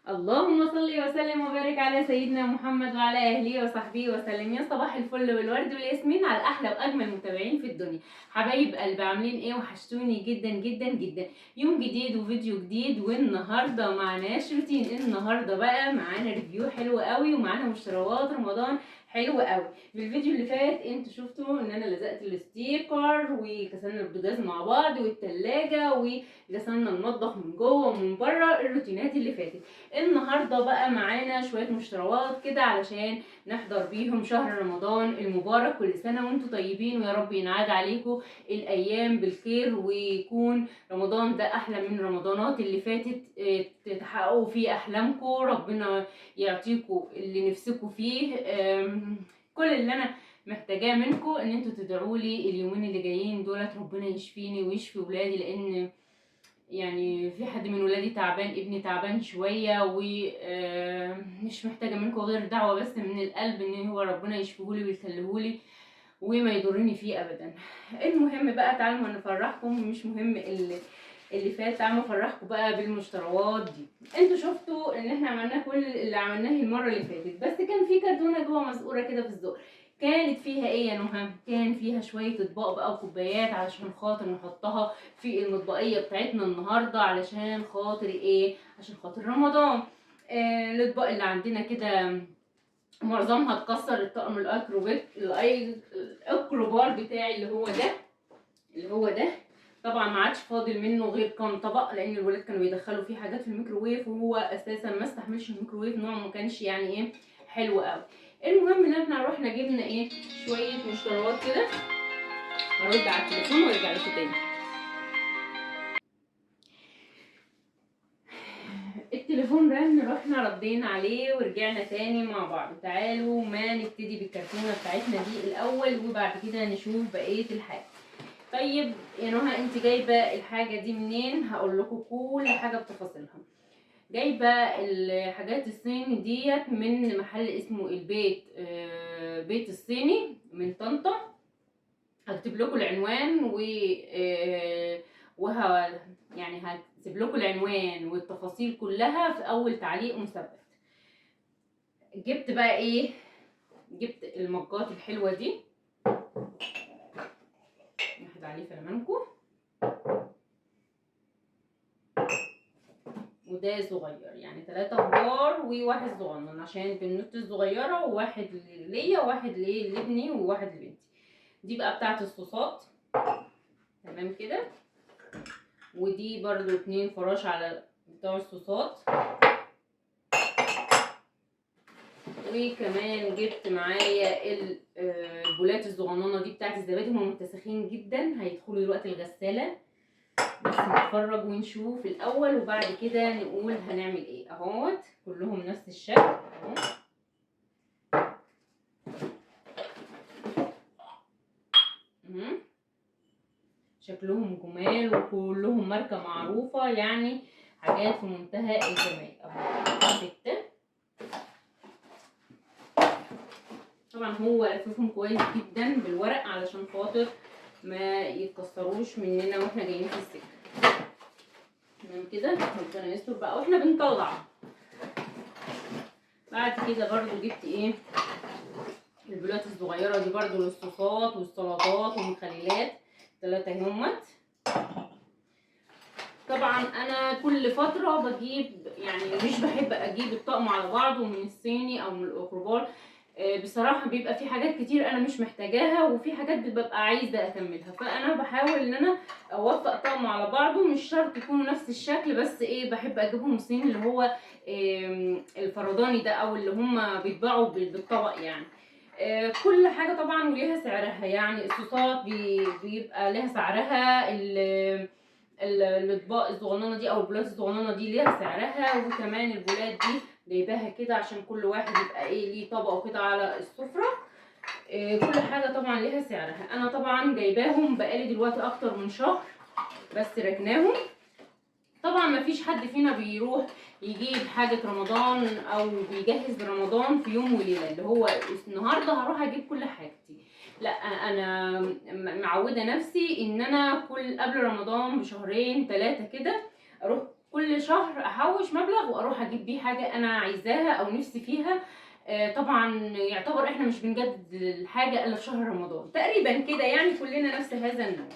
اللهم صل وسلم وبارك على سيدنا محمد وعلى اهله وصحبه وسلم. يا صباح الفل والورد والياسمين على احلى واجمل متابعين في الدنيا. حبايب قلبي عاملين ايه؟ وحشتوني جدا جدا جدا. يوم جديد وفيديو جديد، والنهارده معناش روتين، النهارده بقى معانا ريفيو حلو قوي ومعانا مشتريات رمضان حلو قوي. في الفيديو اللي فات انتوا شفتوا ان انا لزقت الستيكر وكسرنا البوتاجاز مع بعض والتلاجة وغسلنا المطبخ من جوه ومن بره، الروتينات اللي فاتت. النهارده بقى معانا شويه مشتريات كده علشان نحضر بيهم شهر رمضان المبارك. كل سنه وانتم طيبين، ويا رب ينعاد عليكم الايام بالخير، ويكون رمضان ده احلى من رمضانات اللي فاتت. تحققوا فيه احلامكم، ربنا يعطيكم اللي نفسكم فيه. كل اللي انا محتاجاه منكم ان انتوا تدعوا لي اليومين اللي جايين دولت، ربنا يشفيني ويشفي ولادي، لان يعني في حد من ولادي تعبان، ابني تعبان شويه، ومش محتاجه منكم غير دعوه بس من القلب ان هو ربنا يشفيهولي ويخليهولي وما يضرني فيه ابدا. المهم بقى تعالوا نفرحكم، مش مهم اللي فات، تعالوا نفرحكم بقى بالمشتريات دي. انتوا شفتوا ان احنا عملنا كل اللي عملناه المره اللي فاتت، بس كان في كرتونه جوه مسقوره كده في الزق. كانت فيها ايه يا نهى؟ كان فيها شويه اطباق بقى وكوبايات علشان خاطر نحطها في المطبقيه بتاعتنا النهارده، علشان خاطر ايه؟ عشان خاطر رمضان. الاطباق اللي عندنا كده معظمها اتكسر. الطقم الاكروبار بتاعي اللي هو ده طبعا ما عادش فاضل منه غير كام طبق، لان الولاد كانوا بيدخلوا فيه حاجات في الميكروويف، وهو اساسا ما استحملش الميكروويف، نوع ما كانش يعني ايه حلو قوي. المهم ان احنا رحنا جبنا ايه شويه مشتريات كده. هرد على التليفون وارجع لكم تاني. التليفون رن، رحنا ردينا عليه ورجعنا تاني مع بعض. تعالوا ما نبتدي بالكرتونه بتاعتنا دي الاول، وبعد كده نشوف بقيه الحاجه. طيب يا نهى، انت جايبه الحاجه دي منين؟ هقول لكم كل حاجه بتفاصيلها. جايبه الحاجات الصيني ديت من محل اسمه البيت، بيت الصيني من طنطا. هكتب لكم العنوان يعني هكتب لكم العنوان والتفاصيل كلها في اول تعليق مثبت. جبت بقى ايه؟ جبت المجات الحلوه دي، ناخد عليه فلامنكو، وده صغير يعني 3 كبار وواحد صغنن، عشان البنوت الصغيره، وواحد ليا وواحد لابني وواحد لبنتي. دي بقى بتاعت الصوصات، تمام كده. ودي برضو 2 فراش على بتوع الصوصات. وكمان جبت معايا البولات الصغننه دي بتاعت الزبادي، هم متسخين جدا، هيدخلوا دلوقتي الغساله. بس نتفرج ونشوف الاول، وبعد كده نقول هنعمل ايه. اهوت كلهم نفس الشكل اهو. شكلهم جمال وكلهم ماركه معروفه، يعني حاجات في منتهى الجمال. اهو 6. طبعا هو لففهم كويس جدا بالورق علشان خاطر ما يتكسروش مننا واحنا جايين في السكه. تمام كده، ربنا يستر بقى واحنا بنطلع. بعد كده برضو جبت ايه البولات الصغيره دي برضو للصوصات والسلطات والمخللات، 3 همت. طبعا انا كل فتره بجيب، يعني مش بحب اجيب الطقم على بعضه من الصيني او من الاوكروبار. بصراحه بيبقى في حاجات كتير انا مش محتاجاها، وفي حاجات ببقى عايزه اكملها، فانا بحاول ان انا اوفق طقم على بعضه، مش شرط يكونوا نفس الشكل، بس ايه بحب اجيبهم صيني، اللي هو الفرداني ده، او اللي هم بيتباعوا بالطبق يعني. كل حاجه طبعا وليها سعرها، يعني الصوصات بيبقى لها سعرها، الاطباق الصغننه دي او البولات الصغننه دي ليها سعرها، وكمان البولات دي جايباها كده عشان كل واحد يبقى ايه ليه طبقه كده على السفره. كل حاجه طبعا ليها سعرها. انا طبعا جايباهم بقالي دلوقتي اكتر من شهر، بس ركناهم. طبعا ما فيش حد فينا بيروح يجيب حاجه رمضان او بيجهز رمضان في يوم وليله، اللي هو النهارده هروح اجيب كل حاجتي. لا، انا معوده نفسي ان انا قبل رمضان بشهرين 3 كده اروح كل شهر احوش مبلغ واروح اجيب بيه حاجه انا عايزاها او نفسي فيها. طبعا يعتبر احنا مش بنجدد الحاجه الا في شهر رمضان تقريبا كده، يعني كلنا نفس هذا النوع.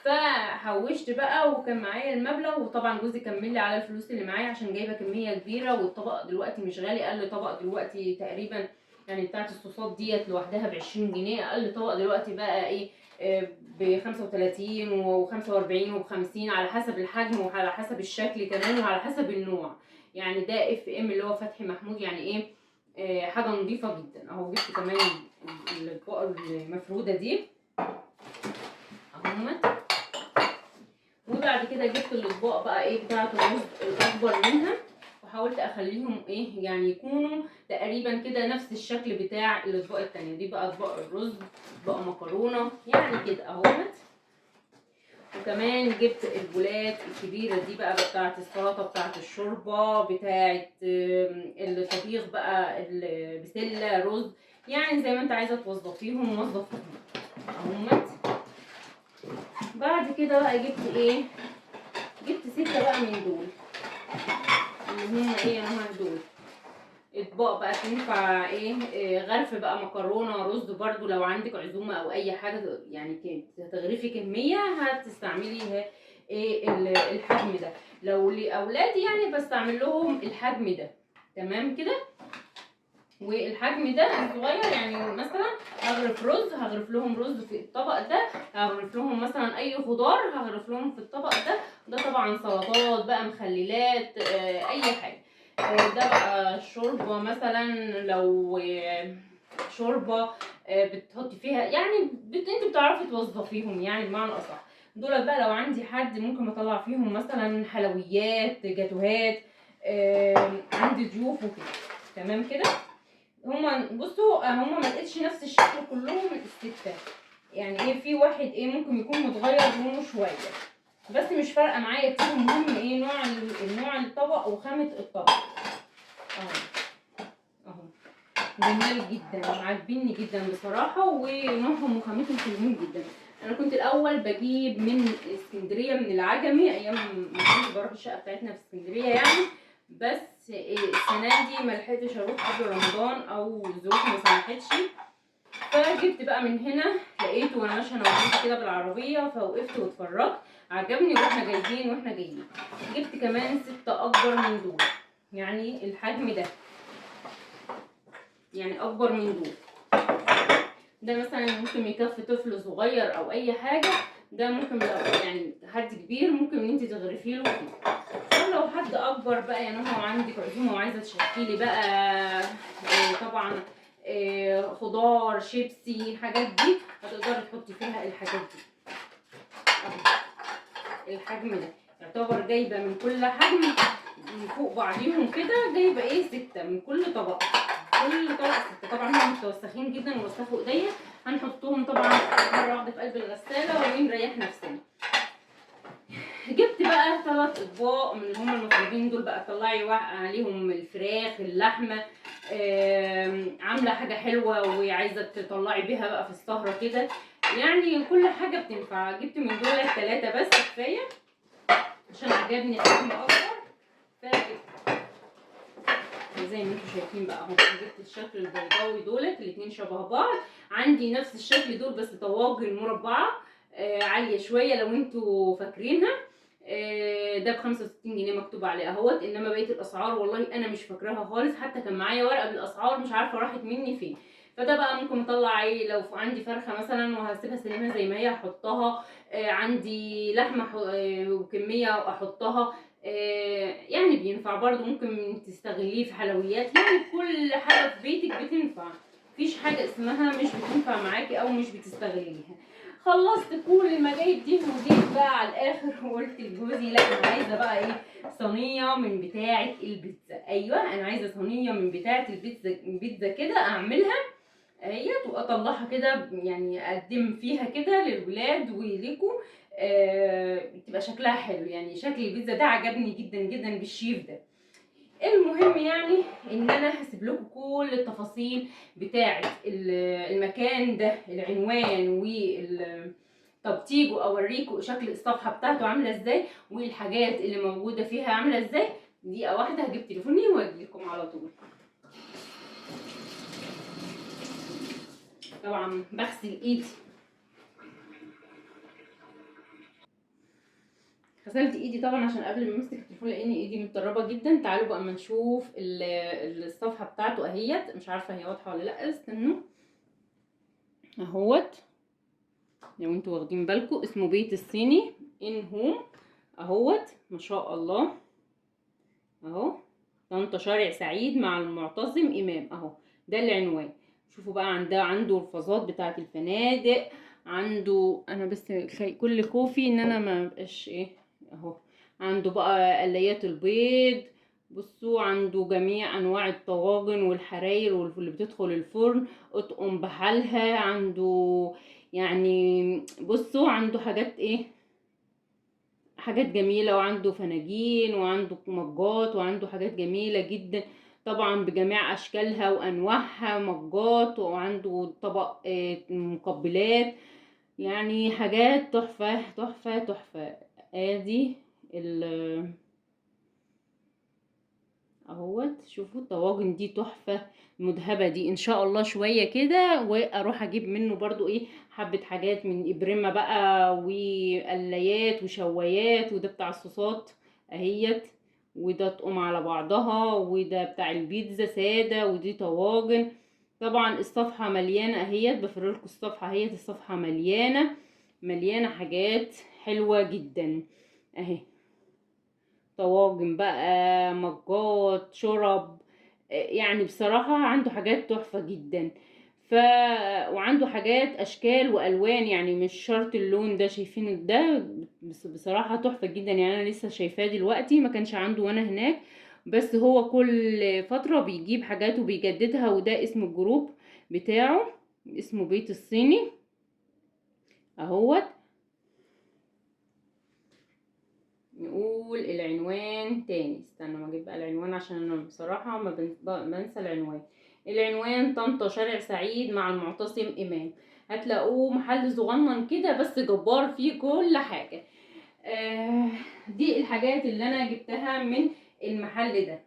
فحوشت بقى وكان معايا المبلغ، وطبعا جوزي كمل لي على الفلوس اللي معايا عشان جايبه كميه كبيره، والطبق دلوقتي مش غالي، اقل طبق دلوقتي تقريبا يعني بتاعت الصوصات ديت لوحدها ب20 جنيه، اقل طبق دلوقتي بقى ايه ب35 و45 وب50 على حسب الحجم وعلى حسب الشكل كمان وعلى حسب النوع. يعني ده اف ام اللي هو فتحي محمود، يعني ايه حاجه نظيفه جدا. اهو جبت كمان الاطباق المفروده دي اهمت. وبعد كده جبت الاطباق بقى ايه بتاعه الرز الاكبر منها، وحاولت اخليهم ايه يعني يكونوا تقريبا كده نفس الشكل بتاع الاطباق التانية. دي بقى اطباق الرز، اطباق مكرونه يعني كده اهوت. وكمان جبت البولات الكبيره دي بقى بتاعه السلطه، بتاعه الشوربه، بتاعه الطبيخ بقى، البسله، رز، يعني زي ما انت عايزه توظفيهم وظفيهم اهوت. بعد كده بقى جبت ايه، جبت 6 بقى من دول اللي هم ايه انا دول اطباق بقى تنفع غرف بقى مكرونه رز، برضو لو عندك عزومه او اي حاجه يعني هتغرفي كميه هتستعملي ايه الحجم ده. لو لاولادي يعني بستعمل لهم الحجم ده تمام كده. والحجم ده الصغير يعني مثلا هغرف لهم رز في الطبق ده، هغرف لهم مثلا اي خضار هغرف لهم في الطبق ده. ده طبعا سلطات بقى، مخللات، اي حاجه. ده بقى شوربه مثلا، لو شوربه بتحطي فيها يعني انت بتعرفي توظفيهم يعني بمعنى اصح. دول بقى لو عندي حد ممكن اطلع فيهم مثلا حلويات، جاتوهات، عندي ضيوف وكده تمام كده. هما بصوا هما ما لقيتش نفس الشكل كلهم الستة، يعني ايه في واحد ممكن يكون متغير لونه شويه، بس مش فارقه معايا كتير. المهم نوع الطبق وخامه الطبق. اهو جمال جدا عاجبيني جدا بصراحه، ونوعهم وخامتهم حلوين جدا. انا كنت الاول بجيب من اسكندريه من العجمي ايام ما كنت بروح الشقه بتاعتنا في اسكندريه يعني، بس السنه دي ما لحقتش اروح قبل رمضان او الظروف ما سمحتش. فجبت بقى من هنا، لقيته وانا ماشيه انا وجوزي كده بالعربيه فوقفت واتفرجت عجبني واحنا جايين. جبت كمان 6 اكبر من دول، يعني الحجم ده يعني اكبر من دول. ده مثلا ممكن يكفي طفل صغير او اي حاجه، ده ممكن يعني حد كبير ممكن ان انت تغرفي له فيه. او لو حد اكبر بقى يعني هو عندك عزومه وعايزه تشكلي بقى طبعا خضار شيبسي الحاجات دي هتقدري تحطي فيها الحاجات دي. الحجم ده يعتبر جايبه من كل حجم من فوق بعضيهم كده، جايبه 6 من كل طبق. كل طبق 6. طبعا هم متوسخين جدا ووسخوا ايديا، هنحطهم طبعا مره واحده في قلب الغساله ونريح نفسنا. جبت بقى 3 اطباق من اللي هم المفروضين دول بقى، طلعي عليهم الفراخ، اللحمه، عامله حاجه حلوه وعايزه تطلعي بيها بقى في السهره كده، يعني كل حاجه بتنفع. جبت من دول 3 بس كفايه عشان عجبني حجم اكبر. زي ما انتم شايفين بقى اهو، جبت الشكل البيضاوي دولت الاتنين شبه بعض. عندي نفس الشكل دول بس طواجن مربعه عاليه شويه لو انتوا فاكرينها. ده ب65 جنيه مكتوب عليه اهوت، انما بقيه الاسعار والله انا مش فاكراها خالص، حتى كان معايا ورقه بالاسعار مش عارفه راحت مني فين. فده بقى ممكن اطلع لو عندي فرخه مثلا وهسيبها سليمه زي ما هي احطها، عندي لحمه وكميه احطها، يعني بينفع برضو. ممكن تستغليه في حلويات، يعني كل حاجه في بيتك بتنفع، مفيش حاجه اسمها مش بتنفع معاكي او مش بتستغليها. خلصت كل المجايب دي وجيت بقى على الاخر وقلت لجوزي لا انا عايزه بقى صينيه من بتاعه البيتزا. ايوه انا عايزه صينيه من بتاعه البيتزا كده اعملها اهيت واطلعها كده، يعني اقدم فيها كده للولاد وليكوا تبقى شكلها حلو. يعني شكل البيتزا ده عجبني جدا جدا بالشيف ده. المهم يعني ان انا هسيب لكم كل التفاصيل بتاعه المكان ده، العنوان طب تيجوا اوريكم شكل الصفحه بتاعته عامله ازاي والحاجات اللي موجوده فيها عامله ازاي. دقيقه واحده هجيب تليفوني واجيلكم على طول. طبعا بغسل ايدي، غسلت ايدي طبعا عشان قبل ما امسك التليفون لان ايدي متدربه جدا. تعالوا بقى اما نشوف الصفحه بتاعته اهيت، مش عارفه هي واضحه ولا لا، استنوا اهوت. لو انتوا واخدين بالكم اسمه بيت الصيني ان هوم اهوت، ما شاء الله اهو. طنطا شارع سعيد مع المعتصم امام اهو، ده العنوان. شوفوا بقى عنده الفازات بتاعه الفنادق، عنده انا بس كل خوفي ان انا ما بقاش ايه اهو. عنده بقى قلايات البيض، بصوا عنده جميع انواع الطواجن والحراير واللي بتدخل الفرن، اطقم بحالها، عنده يعني بصوا عنده حاجات ايه، حاجات جميلة، وعنده فناجين وعنده مجات وعنده حاجات جميلة جدا طبعا بجميع اشكالها وانواعها مجات، وعنده طبق مقبلات، يعني حاجات تحفة تحفة تحفة. ادي اهوت، شوفوا الطواجن دي تحفة مذهبة دي. ان شاء الله شوية كده واروح اجيب منه برضو ايه حبة حاجات من ابرمة بقى وقلايات وشوايات، وده بتاع الصوصات اهيت، وده تقوم على بعضها، وده بتاع البيتزا سادة، ودي طواجن. طبعا الصفحة مليانة اهيت، بفرلكوا الصفحة اهيت، الصفحة مليانة مليانة حاجات حلوة جدا اهي. طواجن بقى، مجات، شرب، يعني بصراحة عنده حاجات تحفة جدا. ف وعنده حاجات اشكال والوان، يعني مش شرط اللون ده شايفينه ده، بس بصراحة تحفة جدا. يعني انا لسه شايفاه دلوقتي، ما كانش عنده وانا هناك، بس هو كل فترة بيجيب حاجات وبيجددها. وده اسم الجروب بتاعه، اسمه بيت الصيني اهوت. نقول العنوان تاني، استنى ما اجيب بقى العنوان عشان انا بصراحة ما بنسى العنوان. العنوان طنطا شارع سعيد مع المعتصم امام. هتلاقوه محل صغنن كده بس جبار فيه كل حاجة. دي الحاجات اللي انا جبتها من المحل ده.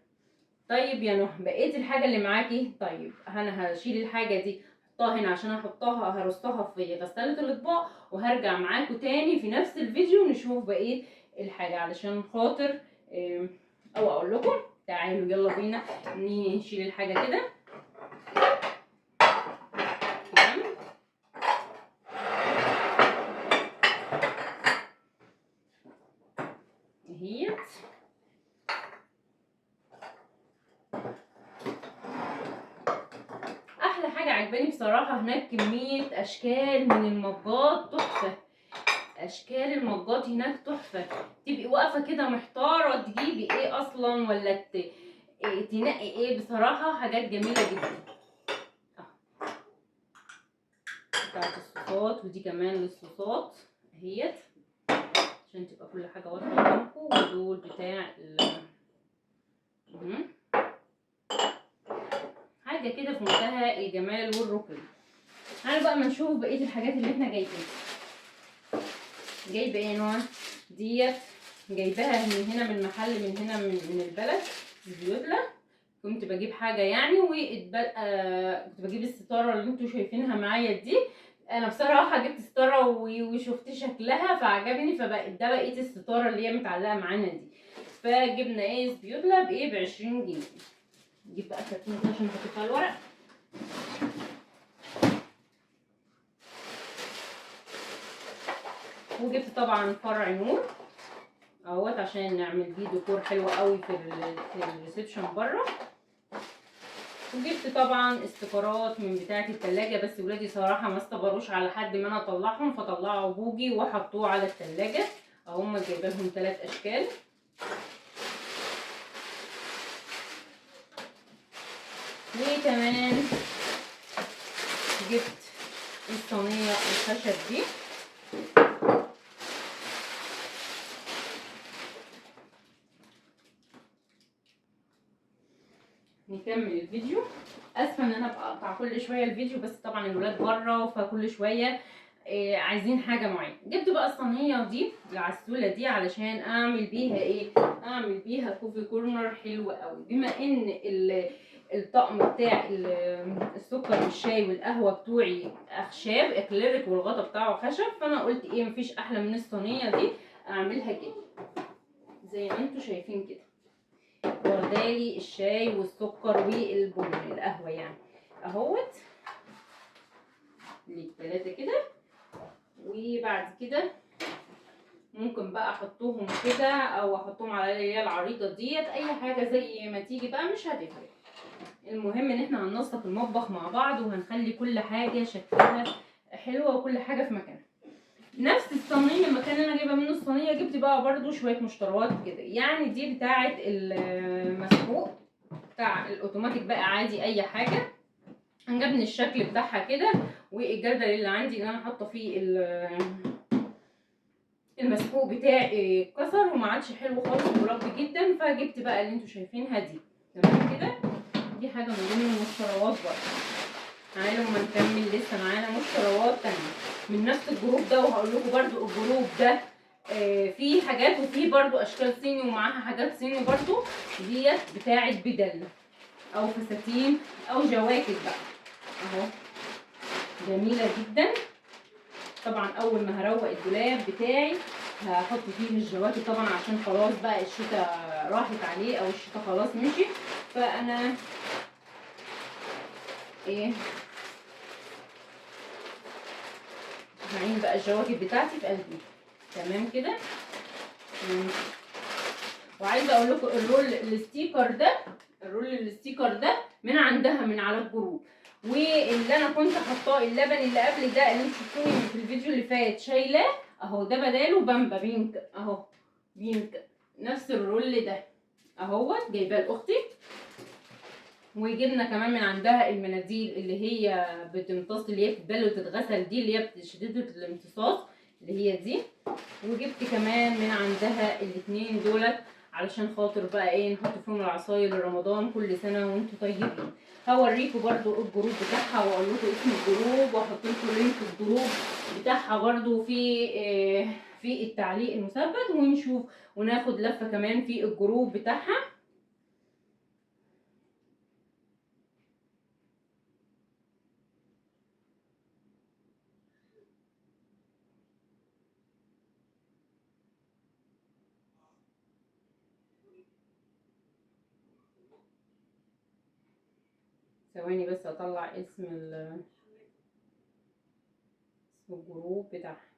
طيب يا نهى بقيت الحاجة اللي معاكي، طيب انا هشيل الحاجة دي احطها هنا عشان احطها هرصها في غسالة الاطباق، وهرجع معاكم تاني في نفس الفيديو نشوف بقية الحاجة علشان خاطر او اقول لكم. تعالوا يلا بينا نشيل الحاجة كده. تمام. اهيت احلى حاجة عجباني بصراحة هناك كمية اشكال من المجات تحفة. اشكال المجات هناك تحفة، تبقي واقفة كده محتارة تجيبي ايه اصلا ولا تنقي ايه. بصراحة حاجات جميلة جدا بتاعت الصوصات، ودي كمان للصوصات اهيت عشان تبقى كل حاجة واضحة قدامكم. ودول بتاع حاجة كده في منتهى الجمال والرقي. تعالوا بقى ما نشوف بقية الحاجات اللي احنا جايبينها. جايبة ايه نوع ديت، جايباها من هنا من محل من هنا من البلد زيوتلا. كنت بجيب حاجة يعني كنت بجيب الستارة اللي انتوا شايفينها معايا دي. انا بصراحة جبت ستارة وشفت شكلها فعجبني، فبقت ده بقيت الستارة اللي هي متعلقة معانا دي. فجبنا ايه زيوتلا بايه ب20 جنيه. نجيب بقى كرتونة عشان نحط فيها الورق. وجبت طبعا فرع نور اهوت عشان نعمل بيه ديكور حلو قوي في الريسبشن بره. وجبت طبعا استيكرات من بتاعه التلاجة، بس ولادي صراحه ما استبروش على حد ما انا اطلعهم، فطلعوا بوجي وحطوه على التلاجة. اهم جايبه لهم 3 اشكال. وكمان جبت الصينيه الخشب دي. نكمل الفيديو. اسفه ان انا بقطع كل شويه الفيديو، بس طبعا الولاد بره فكل شويه عايزين حاجه معينه. جبت بقى الصينيه دي العسوله دي علشان اعمل بيها ايه، اعمل بيها كوفي كورنر حلو قوي. بما ان الطقم بتاع السكر والشاي والقهوه بتوعي اخشاب اكليريك والغطا بتاعه خشب، فانا قلت ايه مفيش احلى من الصينيه دي اعملها كده زي ما انتوا شايفين كده. واخدالي الشاي والسكر والبن القهوه يعني اهوت للتلاتة كده. وبعد كده ممكن بقى احطهم كده او احطهم على اللي هي العريضه ديت، اي حاجه زي ما تيجي بقى مش هتفرق. المهم ان احنا هننظف المطبخ مع بعض وهنخلي كل حاجه شكلها حلوه وكل حاجه في مكانها. نفس الصينيه المكان اللي انا جايبه منه الصينيه جبت بقى برضو شويه مشتريات كده، يعني دي بتاعه المسحوق بتاع الاوتوماتيك بقى عادي اي حاجه. عجبني الشكل بتاعها كده، والجردل اللي عندي ان انا حاطه فيه المسحوق بتاعي اتكسر وما عادش حلو خالص ورب جدا، فجبت بقى اللي انتوا شايفينها دي. تمام كده، دي حاجه من ضمن المشتريات برضه. تعالوا اما نكمل، لسه معانا مشتريات تانية من نفس الجروب ده. وهقول لكم برضه الجروب ده فيه حاجات وفيه برضه اشكال صيني ومعاها حاجات صيني برضه. ديت بتاعت بدل او فساتين او جواكت بقى اهو، جميله جدا. طبعا اول ما هروق الدولاب بتاعي هحط فيه الجواكت طبعا عشان خلاص بقى الشتاء راحت عليه او الشتاء خلاص مشي، فانا ايه هعين بقى الجواكت بتاعتي في قلبي. تمام كده. وعايزه اقول لكم الرول الستيكر ده من عندها من على الجروب. واللي انا كنت حطاه اللبن اللي قبل ده اللي انتوا شفتوني في الفيديو اللي فات شايلاه اهو، ده بداله بامبا بينك اهو، بينك نفس الرول ده اهوت جايباه لاختي. وجبنا كمان من عندها المناديل اللي هي بتمتص، اللي هي بتتبل وتتغسل دي، اللي هي شديده الامتصاص اللي هي دي. وجبت كمان من عندها الاتنين دولت علشان خاطر بقى ايه نحط فيهم العصاير لرمضان كل سنه وانتم طيبين. هوريكم برضو الجروب بتاعها واقول لكم اسم الجروب واحط لكم لينك الجروب بتاعها برضو في التعليق المثبت، ونشوف وناخد لفه كمان في الجروب بتاعها. ثواني بس اطلع اسم الجروب بتاعها.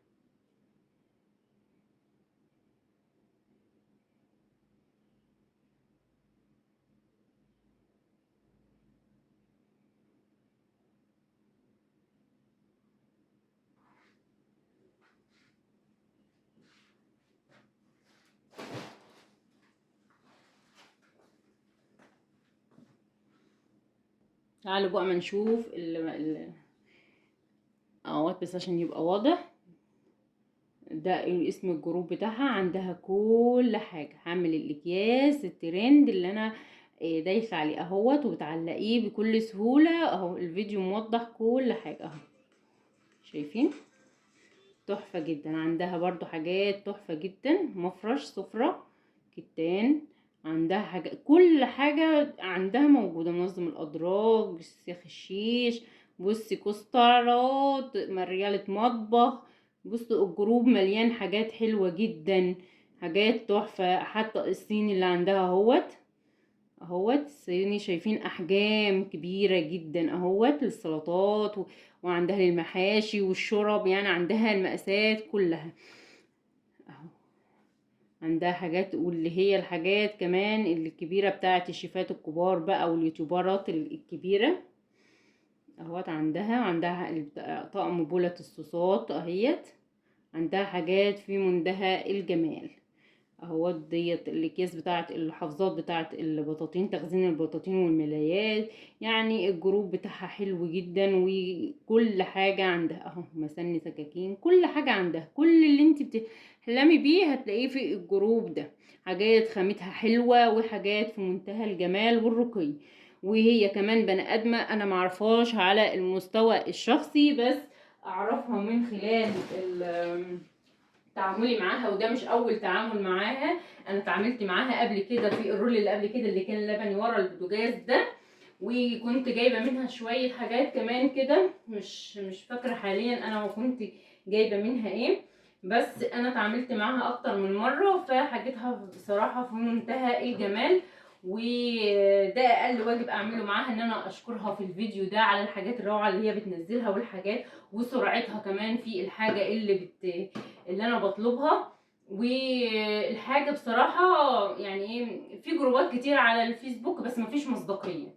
تعالوا بقى ما نشوف اهوت بس عشان يبقى واضح. ده اسم الجروب بتاعها، عندها كل حاجة. هعمل الاكياس الترند اللي انا دايسه عليه اهوت وبتعلقيه بكل سهولة اهو. الفيديو موضح كل حاجة اهو، شايفين تحفة جدا. عندها برضو حاجات تحفة جدا، مفرش سفرة كتان، عندها حاجة كل حاجة عندها موجودة. منظم الأدراج، سيخ الشيش، بصي كوسترات، مريالة مطبخ. بصوا الجروب مليان حاجات حلوة جدا، حاجات تحفة. حتى الصيني اللي عندها اهوت الصيني، شايفين احجام كبيرة جدا اهوت للسلطات وعندها للمحاشي والشرب، يعني عندها المقاسات كلها اهو. عندها حاجات، واللي هي الحاجات كمان الكبيرة بتاعت الشيفات الكبار بقى واليوتيوبرات الكبيرة اهوت. عندها طقم بولة الصوصات اهيت. عندها حاجات في منتهى الجمال اهوت. ديت الاكياس بتاعت الحفاظات بتاعت البطاطين، تخزين البطاطين والملايات. يعني الجروب بتاعها حلو جدا وكل حاجة عندها اهو. مسن سكاكين، كل حاجة عندها، كل اللي انت بتحلمي بيه هتلاقيه في الجروب ده. حاجات خامتها حلوة وحاجات في منتهى الجمال والرقي. وهي كمان بني ادمة انا معرفهاش على المستوى الشخصي، بس اعرفها من خلال تعاملي معاها، وده مش اول تعامل معاها، انا اتعاملت معاها قبل كده في الرول اللي قبل كده اللي كان لبني ورا البوتاجاز ده، وكنت جايبه منها شويه حاجات كمان كده، مش فاكره حاليا انا كنت جايبه منها ايه، بس انا اتعاملت معاها اكتر من مره، فحاجتها بصراحه في منتهى الجمال، وده اقل واجب اعمله معاها ان انا اشكرها في الفيديو ده على الحاجات الروعه اللي هي بتنزلها والحاجات، وسرعتها كمان في الحاجه اللي انا بطلبها. والحاجه بصراحه يعني ايه، في جروبات كتير على الفيسبوك بس مفيش مصداقيه،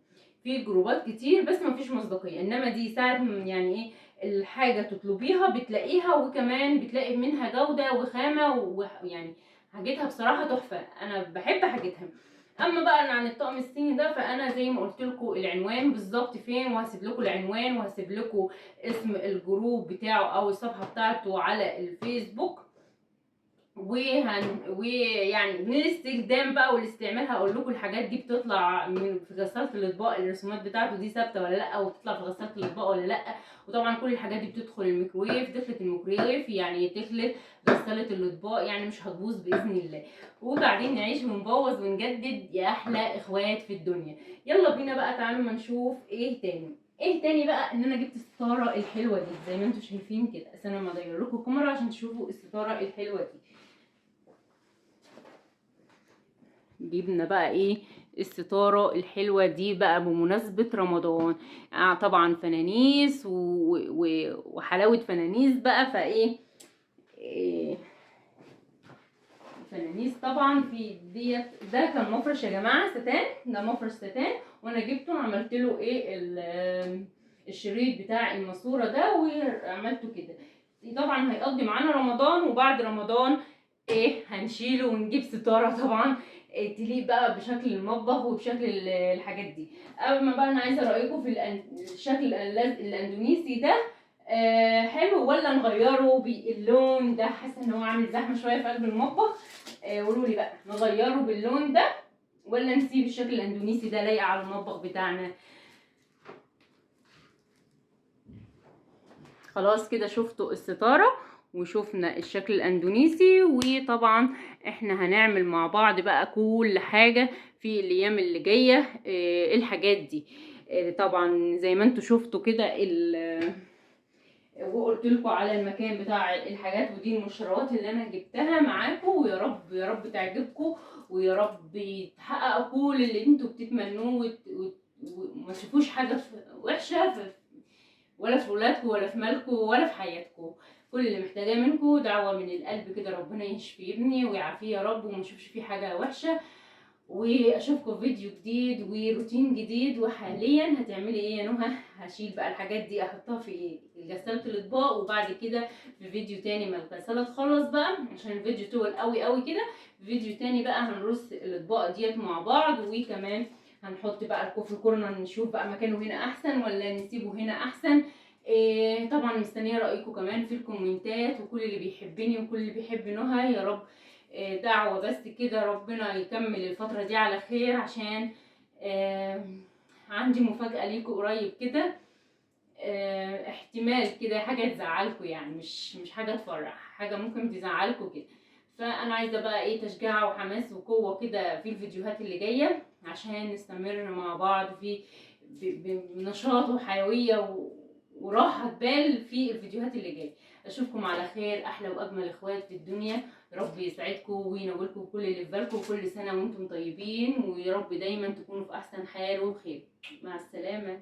في جروبات كتير بس مفيش مصداقيه، انما دي ساعه يعني ايه الحاجه تطلبيها بتلاقيها، وكمان بتلاقي منها جوده وخامه ويعني حاجتها بصراحه تحفه، انا بحب حاجتها. اما بقى عن الطقم الصيني ده، فانا زي ما قلت لكم العنوان بالظبط فين، وهسيب لكم العنوان، وهسيب لكم اسم الجروب بتاعه او الصفحه بتاعته على الفيسبوك، ويعني من الاستخدام بقى والاستعمال هقول لكم الحاجات دي بتطلع في غسالة الاطباق، الرسومات بتاعته دي ثابته ولا لا، وبتطلع في غسالة الاطباق ولا لا، وطبعا كل الحاجات دي بتدخل الميكرويف، دخلت الميكرويف يعني دخلت غسالة الاطباق، يعني مش هتبوظ باذن الله. وبعدين نعيش ونبوظ ونجدد يا احلى اخوات في الدنيا. يلا بينا بقى، تعالوا ما نشوف ايه تاني. ايه تاني بقى، ان انا جبت الستاره الحلوه دي زي ما انتم شايفين كده، بس انا ما اغير لكم الكاميرا عشان تشوفوا الستاره الحلوه دي. جبنا بقى ايه الستارة الحلوة دي بقى بمناسبة رمضان، طبعا فنانيس وحلاوة فنانيس بقى، فايه إيه فنانيس طبعا في ديت. ده كان مفرش يا جماعة ستان، ده مفرش ستان، وانا جبته وعملت له ايه الشريط بتاع الماسورة ده وعملته كده. طبعا هيقضي معانا رمضان، وبعد رمضان ايه هنشيله ونجيب ستارة طبعا تليق بقى بشكل المطبخ وبشكل الحاجات دي. اما بقى انا عايزه رايكم في الشكل الاندونيسي ده، حلو ولا نغيره باللون ده؟ حاسه ان هو عامل زحمه شويه في قلب المطبخ، قولوا لي بقى نغيره باللون ده ولا نسيب الشكل الاندونيسي ده لايق على المطبخ بتاعنا؟ خلاص كده شفتوا الستاره وشوفنا الشكل الاندونيسي، وطبعا احنا هنعمل مع بعض بقى كل حاجه في الايام اللي جايه الحاجات دي. طبعا زي ما انتوا شفتوا كده وقلت لكم على المكان بتاع الحاجات، ودي المشروبات اللي انا جبتها معاكم، ويا رب يا رب تعجبكم، ويا رب يتحقق كل اللي انتوا بتتمنوه، وما تشوفوش حاجه وحشه ولا في ولادكم ولا في مالكم ولا في حياتكم. كل اللي محتاجاه منكم دعوه من القلب كده، ربنا يشفي ابني ويعافيه يا رب، وما نشوفش فيه حاجه وحشه، واشوفكم في فيديو جديد وروتين جديد. وحاليا هتعملي ايه يا نهى؟ هشيل بقى الحاجات دي احطها في غسالة الاطباق، وبعد كده في فيديو تاني ما الغسالة تخلص بقى، عشان الفيديو طول قوي قوي كده، في فيديو تاني بقى هنرص الاطباق ديت مع بعض، وكمان هنحط بقى الكوفي كورنر، نشوف بقى مكانه هنا احسن ولا نسيبه هنا احسن. إيه طبعا مستنيه رايكم كمان في الكومنتات، وكل اللي بيحبني وكل اللي بيحب نهى يا رب دعوة بس كده ربنا يكمل الفترة دي على خير، عشان عندي مفاجأة ليكوا قريب كده، احتمال كده حاجة تزعلكوا، يعني مش حاجة تفرح، حاجة ممكن تزعلكوا كده. فأنا عايزة بقى ايه تشجيع وحماس وقوة كده في الفيديوهات اللي جاية، عشان نستمر مع بعض في بنشاط وحيوية وراحة بال في الفيديوهات اللي جاية. اشوفكم على خير، احلى واجمل اخوات في الدنيا، رب يسعدكم وينولكم كل اللي في بالكم، كل سنة وانتم طيبين، ويا رب دايما تكونوا في احسن حال وخير. مع السلامة.